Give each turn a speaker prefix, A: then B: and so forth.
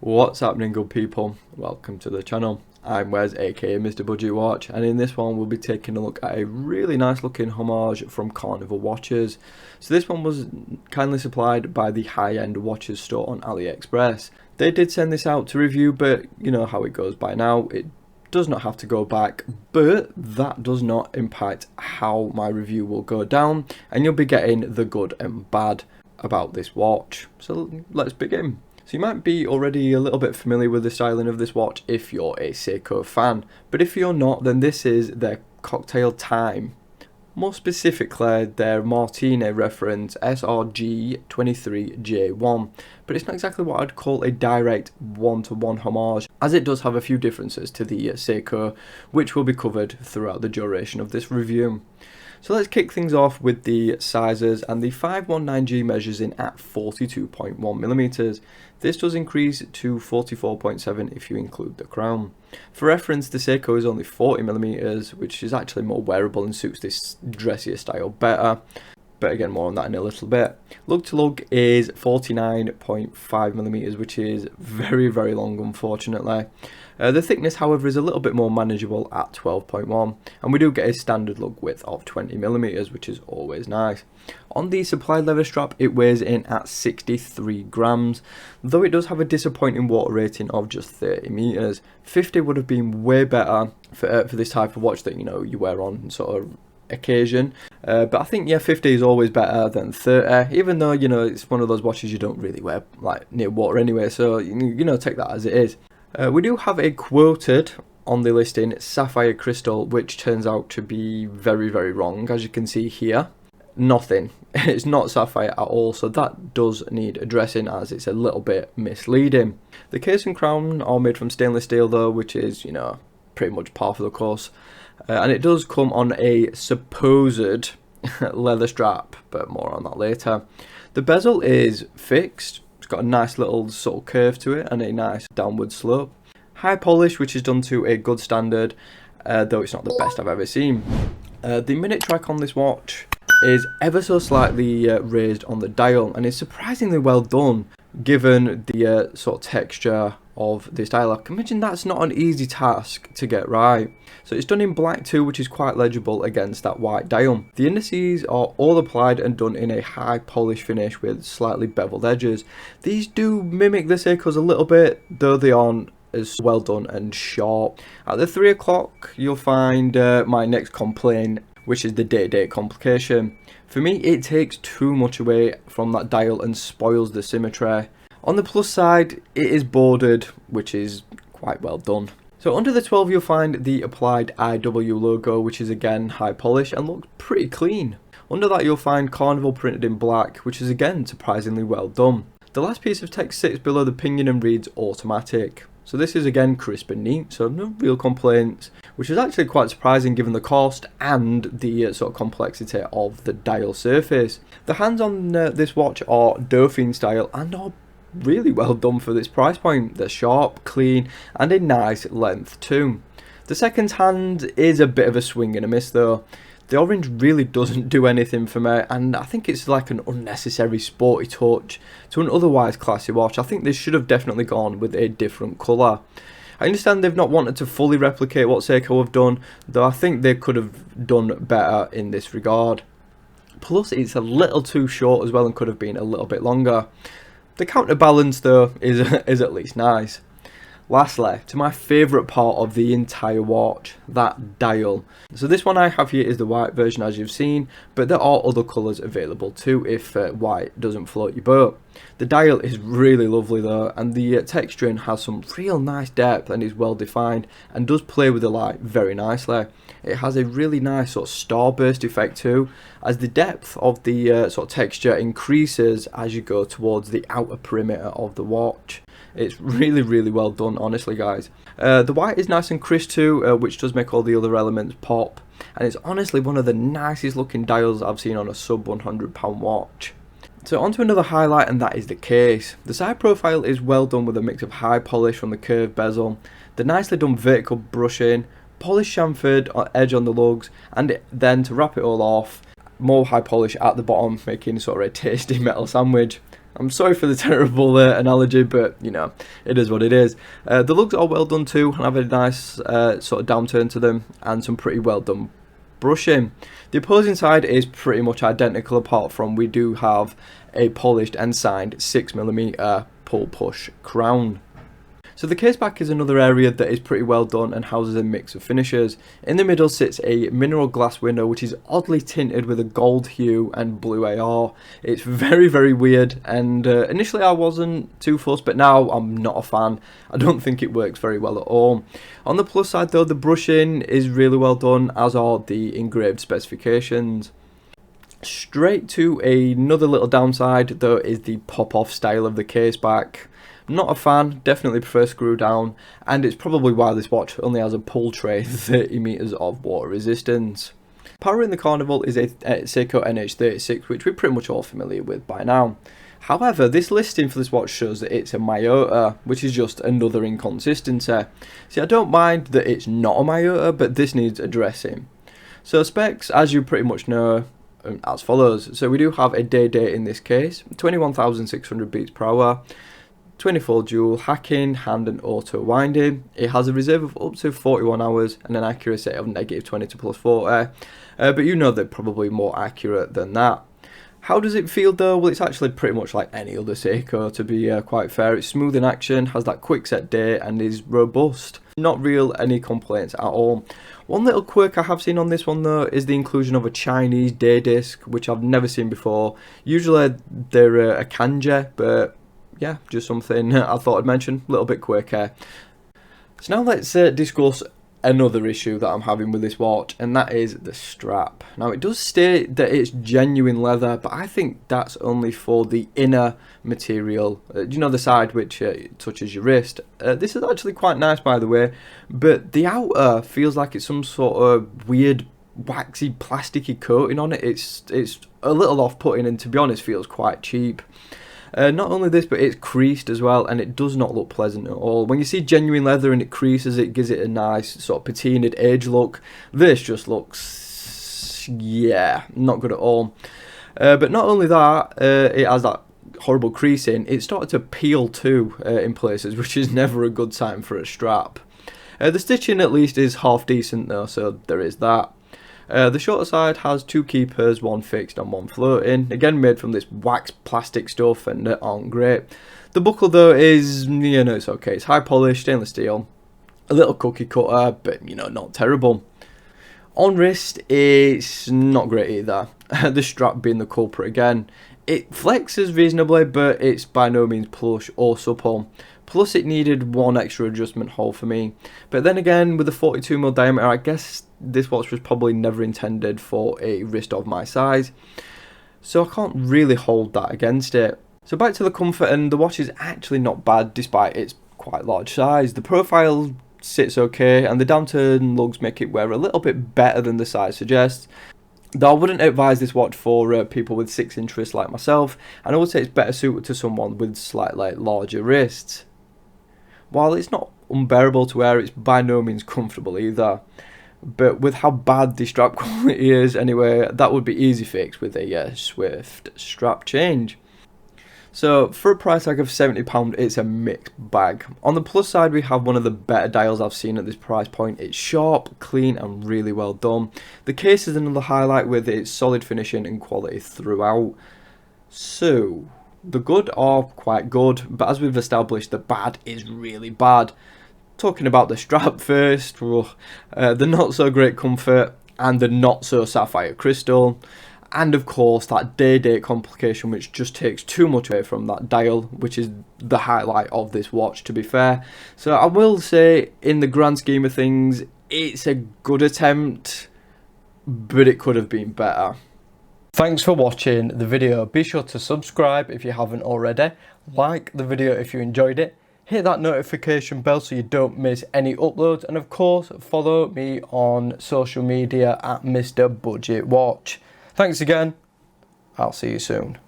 A: What's happening, good people? Welcome to the channel. I'm Wes, aka Mr. Budget Watch, and in this one we'll be taking a look at a really nice looking homage from Carnival Watches. So this one was kindly supplied by the high-end watches store on AliExpress. They did send this out to review, but you know how it goes by now. It does not have to go back, but that does not impact how my review will go down, and you'll be getting the good and bad about this watch. So let's begin. So you might be already a little bit familiar with the styling of this watch if you're a Seiko fan, but if you're not, then this is their cocktail time. More specifically, their Martini reference SRG23J1, but it's not exactly what I'd call a direct one-to-one homage, as it does have a few differences to the Seiko, which will be covered throughout the duration of this review. So let's kick things off with the sizes, and the 519G measures in at 42.1mm. This does increase to 44.7 if you include the crown. For reference, the Seiko is only 40mm, which is actually more wearable and suits this dressier style better. But again, more on that in a little bit. Lug to lug is 49.5mm, which is very, very long, unfortunately. The thickness, however, is a little bit more manageable at 12.1, and we do get a standard lug width of 20mm, which is always nice. On the supplied leather strap, it weighs in at 63 grams, though it does have a disappointing water rating of just 30 meters. 50 would have been way better for this type of watch that you wear on sort of occasion, but I think 50 is always better than 30, even though it's one of those watches you don't really wear like near water anyway, so take that as it is. We do have a quoted on the listing sapphire crystal, which turns out to be very, very wrong. As you can see here, nothing. It's not sapphire at all, so that does need addressing, as it's a little bit misleading. The case and crown are made from stainless steel though, which is pretty much par for the course, and it does come on a supposed leather strap, but more on that later. The bezel is fixed. It's got a nice little sort of curve to it and a nice downward slope. High polish, which is done to a good standard, though it's not the best I've ever seen. The minute track on this watch is ever so slightly raised on the dial, and it's surprisingly well done given the sort of texture of this dial. I can imagine that's not an easy task to get right. So it's done in black too, which is quite legible against that white dial. The indices are all applied and done in a high polish finish with slightly beveled edges. These do mimic the Seikos a little bit, though they aren't as well done and sharp. At the 3 o'clock, you'll find my next complaint, which is the date complication. For me, it takes too much away from that dial and spoils the symmetry. On the plus side, it is bordered, which is quite well done. So under the 12, you'll find the applied IW logo, which is again high polish and looks pretty clean. Under that, you'll find Carnival printed in black, which is again surprisingly well done. The last piece of text sits below the pinion and reads automatic. So this is again crisp and neat, so no real complaints, which is actually quite surprising given the cost and the sort of complexity of the dial surface. The hands on this watch are Dauphine style and are really well done for this price point. They're sharp, clean, and a nice length too. The second hand is a bit of a swing and a miss though. The orange really doesn't do anything for me, and I think it's like an unnecessary sporty touch to an otherwise classy watch. I think this should have definitely gone with a different colour. I understand they've not wanted to fully replicate what Seiko have done, though I think they could have done better in this regard. Plus, it's a little too short as well and could have been a little bit longer. The counterbalance though is at least nice. Lastly, to my favourite part of the entire watch, that dial. So this one I have here is the white version, as you've seen, but there are other colours available too if white doesn't float your boat. The dial is really lovely though, and the texturing has some real nice depth and is well defined and does play with the light very nicely. It has a really nice sort of starburst effect too, as the depth of the sort of texture increases as you go towards the outer perimeter of the watch. It's really, really well done, honestly, guys. The white is nice and crisp too, which does make all the other elements pop. And it's honestly one of the nicest looking dials I've seen on a sub £100 watch. So on to another highlight, and that is the case. The side profile is well done with a mix of high polish from the curved bezel, the nicely done vertical brushing, polished chamfered edge on the lugs, and then to wrap it all off, more high polish at the bottom, making sort of a tasty metal sandwich. I'm sorry for the terrible analogy, but you know, it is what it is. The lugs are well done too, and have a nice sort of downturn to them, and some pretty well done brushing. The opposing side is pretty much identical, apart from we do have a polished and signed 6mm pull push crown. So the case back is another area that is pretty well done and houses a mix of finishes. In the middle sits a mineral glass window which is oddly tinted with a gold hue and blue AR. It's very, very weird, and initially I wasn't too fussed, but now I'm not a fan. I don't think it works very well at all. On the plus side though, the brushing is really well done, as are the engraved specifications. Straight to another little downside though is the pop-off style of the case back. Not a fan, definitely prefer screw down, and it's probably why this watch only has a pull tray 30 meters of water resistance. Powering the Carnival is a Seiko NH36, which we're pretty much all familiar with by now. However, this listing for this watch shows that it's a Miyota, which is just another inconsistency. See, I don't mind that it's not a Miyota, but this needs addressing. So specs, as you pretty much know, as follows. So we do have a day date in this case, 21,600 beats per hour. 24 dual hacking, hand and auto winding. It has a reserve of up to 41 hours and an accuracy of -20 to +40, but you know they're probably more accurate than that. How does it feel though? Well, it's actually pretty much like any other Seiko, to be quite fair. It's smooth in action, has that quick set date, and is robust. Not real any complaints at all. One little quirk I have seen on this one though is the inclusion of a Chinese day disc, which I've never seen before. Usually they're a kanji, but yeah, just something I thought I'd mention, a little bit quicker. So now let's discuss another issue that I'm having with this watch, and that is the strap. Now it does state that it's genuine leather, but I think that's only for the inner material, you know, the side which touches your wrist. This is actually quite nice, by the way, but the outer feels like it's some sort of weird waxy plasticky coating on it. It's a little off-putting, and to be honest feels quite cheap. Not only this, but it's creased as well, and it does not look pleasant at all. When you see genuine leather and it creases, it gives it a nice sort of patinaed age look. This just looks, yeah, not good at all. But not only that, it has that horrible creasing. It started to peel too in places, which is never a good sign for a strap. The stitching at least is half decent though, so there is that. The shorter side has two keepers, one fixed and one floating, again made from this wax plastic stuff and aren't great. The buckle though is, you know, it's okay, it's high polished, stainless steel, a little cookie cutter, but you know, not terrible. On wrist, it's not great either, the strap being the culprit again. It flexes reasonably, but it's by no means plush or supple. Plus it needed one extra adjustment hole for me. But then again, with the 42mm diameter, I guess this watch was probably never intended for a wrist of my size. So I can't really hold that against it. So back to the comfort, and the watch is actually not bad despite its quite large size. The profile sits okay, and the downturn lugs make it wear a little bit better than the size suggests. Though I wouldn't advise this watch for people with 6-inch wrists like myself, and I would say it's better suited to someone with slightly larger wrists. While it's not unbearable to wear, it's by no means comfortable either. But with how bad the strap quality is anyway, that would be easy fixed with a swift strap change. So for a price tag of £70, it's a mixed bag. On the plus side, we have one of the better dials I've seen at this price point. It's sharp, clean and really well done. The case is another highlight with its solid finishing and quality throughout. So the good are quite good, but as we've established, the bad is really bad. Talking about the strap first, the not so great comfort and the not so sapphire crystal, and of course that day date complication which just takes too much away from that dial, which is the highlight of this watch, to be fair. So I will say, in the grand scheme of things, it's a good attempt, but it could have been better. Thanks for watching the video. Be sure to subscribe if you haven't already, like the video if you enjoyed it, hit that notification bell so you don't miss any uploads, and of course follow me on social media at Mr. Budget Watch. Thanks again, I'll see you soon.